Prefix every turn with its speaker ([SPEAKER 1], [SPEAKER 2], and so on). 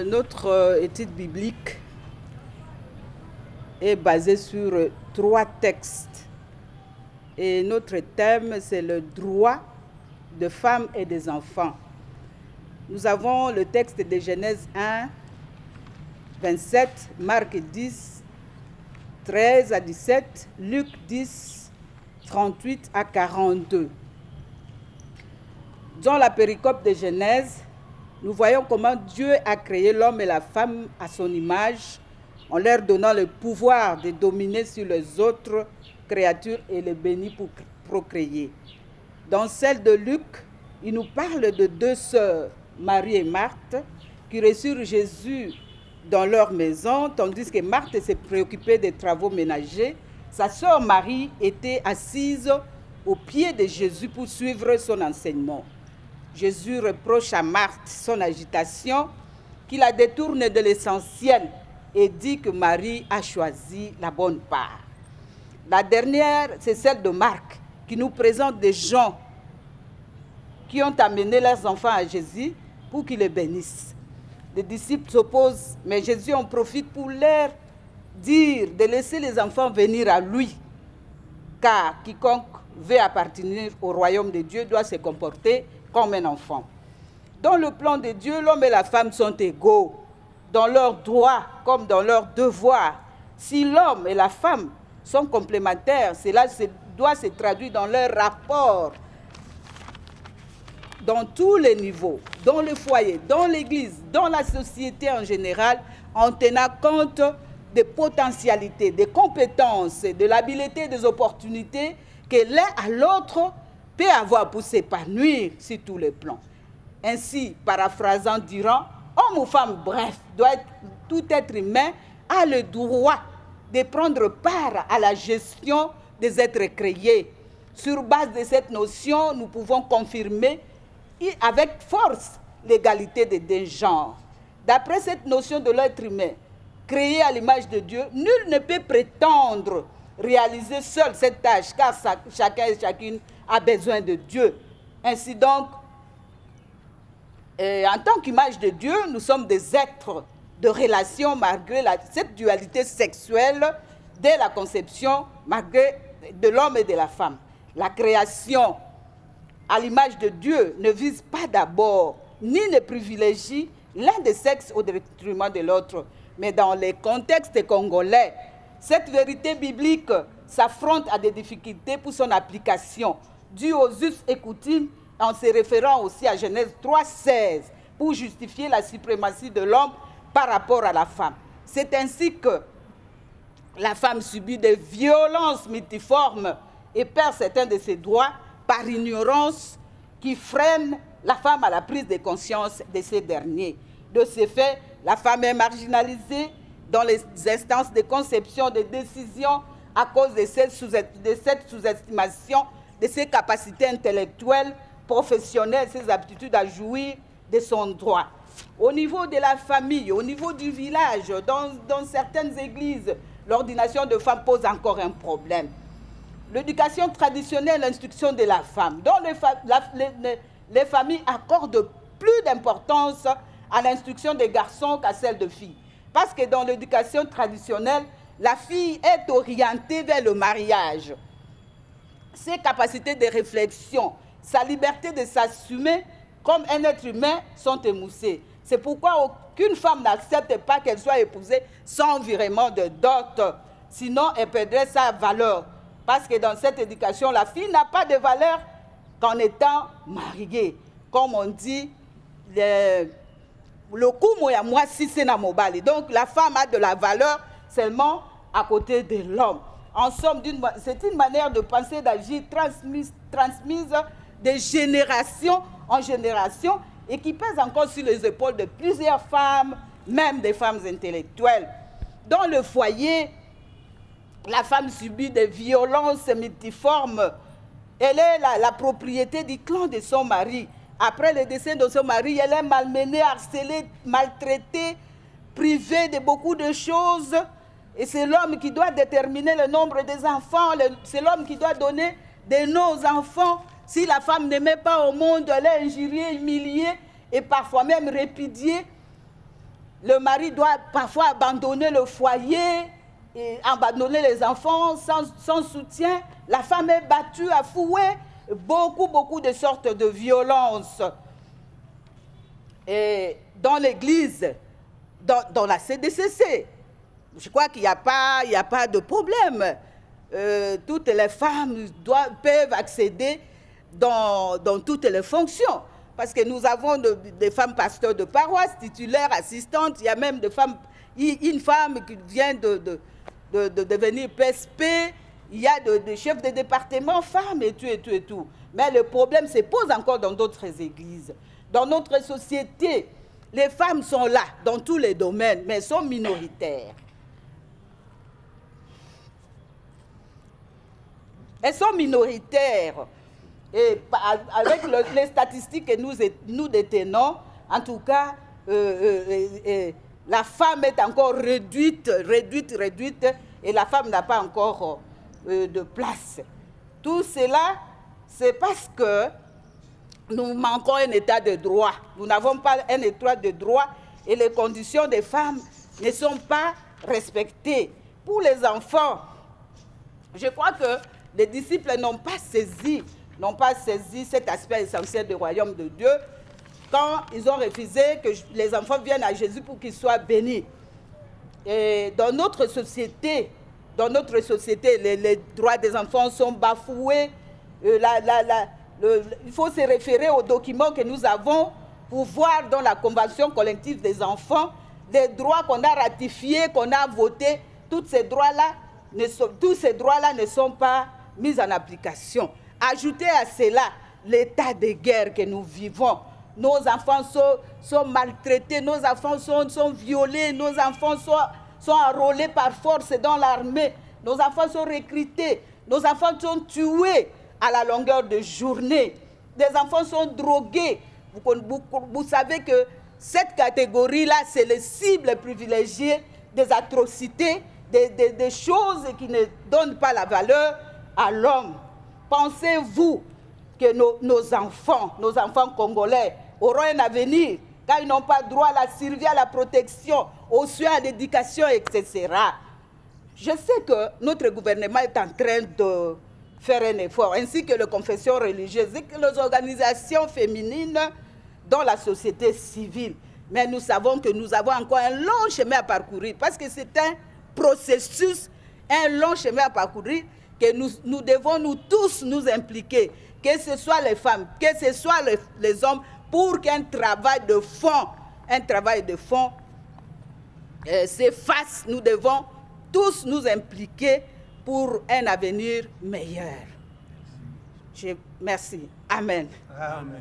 [SPEAKER 1] Notre étude biblique est basée sur 3 textes. Et notre thème, c'est le droit des femmes et des enfants. Nous avons le texte de Genèse 1, 27, Marc 10, 13 à 17, Luc 10, 38 à 42. Dans la péricope de Genèse, nous voyons comment Dieu a créé l'homme et la femme à son image, en leur donnant le pouvoir de dominer sur les autres créatures et les bénir pour procréer. Dans celle de Luc, il nous parle de 2 sœurs, Marie et Marthe, qui reçurent Jésus dans leur maison, tandis que Marthe s'est préoccupée des travaux ménagers. Sa sœur Marie était assise aux pieds de Jésus pour suivre son enseignement. Jésus reproche à Marthe son agitation, qui la détourne de l'essentiel et dit que Marie a choisi la bonne part. La dernière, c'est celle de Marc, qui nous présente des gens qui ont amené leurs enfants à Jésus pour qu'ils les bénissent. Les disciples s'opposent, mais Jésus en profite pour leur dire de laisser les enfants venir à lui, car quiconque veut appartenir au royaume de Dieu doit se comporter comme un enfant. Dans le plan de Dieu, l'homme et la femme sont égaux, dans leurs droits comme dans leurs devoirs. Si l'homme et la femme sont complémentaires, cela doit se traduire dans leur rapport, dans tous les niveaux, dans le foyer, dans l'église, dans la société en général, en tenant compte des potentialités, des compétences, de l'habileté, des opportunités que l'un à l'autre peut avoir pour s'épanouir sur tous les plans. Ainsi, paraphrasant diront, homme ou femme, bref, tout être humain a le droit de prendre part à la gestion des êtres créés. Sur base de cette notion, nous pouvons confirmer avec force l'égalité des 2 genres. D'après cette notion de l'être humain, créé à l'image de Dieu, nul ne peut prétendre réaliser seul cette tâche, car chacun et chacune a besoin de Dieu. Ainsi donc, en tant qu'image de Dieu, nous sommes des êtres de relation malgré cette dualité sexuelle dès la conception, malgré de l'homme et de la femme. La création à l'image de Dieu ne vise pas d'abord ni ne privilégie l'un des sexes au détriment de l'autre. Mais dans les contextes congolais, cette vérité biblique s'affronte à des difficultés pour son application, due aux us et coutumes, en se référant aussi à Genèse 3,16, pour justifier la suprématie de l'homme par rapport à la femme. C'est ainsi que la femme subit des violences multiformes et perd certains de ses droits par ignorance qui freine la femme à la prise de conscience de ces derniers. De ce fait, la femme est marginalisée dans les instances de conception de décision à cause de cette sous-estimation de ses capacités intellectuelles, professionnelles, ses aptitudes à jouir de son droit. Au niveau de la famille, au niveau du village, dans certaines églises, l'ordination de femmes pose encore un problème. L'éducation traditionnelle, l'instruction de la femme, dont les familles accordent plus d'importance à l'instruction des garçons qu'à celle de filles. Parce que dans l'éducation traditionnelle, la fille est orientée vers le mariage. Ses capacités de réflexion, sa liberté de s'assumer comme un être humain sont émoussées. C'est pourquoi aucune femme n'accepte pas qu'elle soit épousée sans virement de dot. Sinon, elle perdrait sa valeur. Parce que dans cette éducation, la fille n'a pas de valeur qu'en étant mariée. Comme on dit, le coup moya moi si c'est na mobali. Donc la femme a de la valeur seulement à côté de l'homme. En somme, c'est une manière de penser, d'agir transmise de génération en génération et qui pèse encore sur les épaules de plusieurs femmes, même des femmes intellectuelles. Dans le foyer, la femme subit des violences multiformes. Elle est la propriété du clan de son mari. Après le décès de son mari, elle est malmenée, harcelée, maltraitée, privée de beaucoup de choses. Et c'est l'homme qui doit déterminer le nombre des enfants. C'est l'homme qui doit donner des noms aux enfants. Si la femme ne met pas au monde, elle est injuriée, humiliée et parfois même répudiée. Le mari doit parfois abandonner le foyer, et abandonner les enfants sans soutien. La femme est battue à fouet. Beaucoup de sortes de violences. Et dans l'Église, dans la CDCC, je crois qu'il n'y a pas de problème. Toutes les femmes peuvent accéder dans toutes les fonctions. Parce que nous avons des femmes pasteurs de paroisse, titulaires, assistantes. Il y a même une femme qui vient de devenir PSP. Il y a des chefs de département femmes et tout. Mais le problème se pose encore dans d'autres églises. Dans notre société, les femmes sont là dans tous les domaines, mais elles sont minoritaires. Elles sont minoritaires. Et avec les statistiques que nous détenons, en tout cas, la femme est encore réduite, et la femme n'a pas encore de place. Tout cela, c'est parce que nous manquons un état de droit. Nous n'avons pas un état de droit et les conditions des femmes ne sont pas respectées. Pour les enfants, je crois que les disciples n'ont pas saisi cet aspect essentiel du royaume de Dieu quand ils ont refusé que les enfants viennent à Jésus pour qu'ils soient bénis. Et dans notre société, les droits des enfants sont bafoués. Il faut se référer aux documents que nous avons pour voir dans la Convention collective des enfants les droits qu'on a ratifiés, qu'on a votés. Tous ces droits-là ne sont pas mis en application. Ajoutez à cela l'état de guerre que nous vivons. Nos enfants sont maltraités, nos enfants sont violés, nos enfants sont enrôlés par force dans l'armée, nos enfants sont recrutés, nos enfants sont tués à la longueur de journée. Des enfants sont drogués. Vous savez que cette catégorie-là, c'est les cibles privilégiées des atrocités, des choses qui ne donnent pas la valeur à l'homme. Pensez-vous que nos enfants congolais auront un avenir quand ils n'ont pas droit à la survie, à la protection, aux soins, à l'éducation, etc. Je sais que notre gouvernement est en train de faire un effort, ainsi que les confessions religieuses et que les organisations féminines dans la société civile. Mais nous savons que nous avons encore un long chemin à parcourir, parce que c'est un processus, un long chemin à parcourir, que nous devons nous tous nous impliquer, que ce soit les femmes, que ce soit les hommes, pour qu'un travail de fond s'efface. Nous devons tous nous impliquer pour un avenir meilleur. Merci. Amen.
[SPEAKER 2] Amen.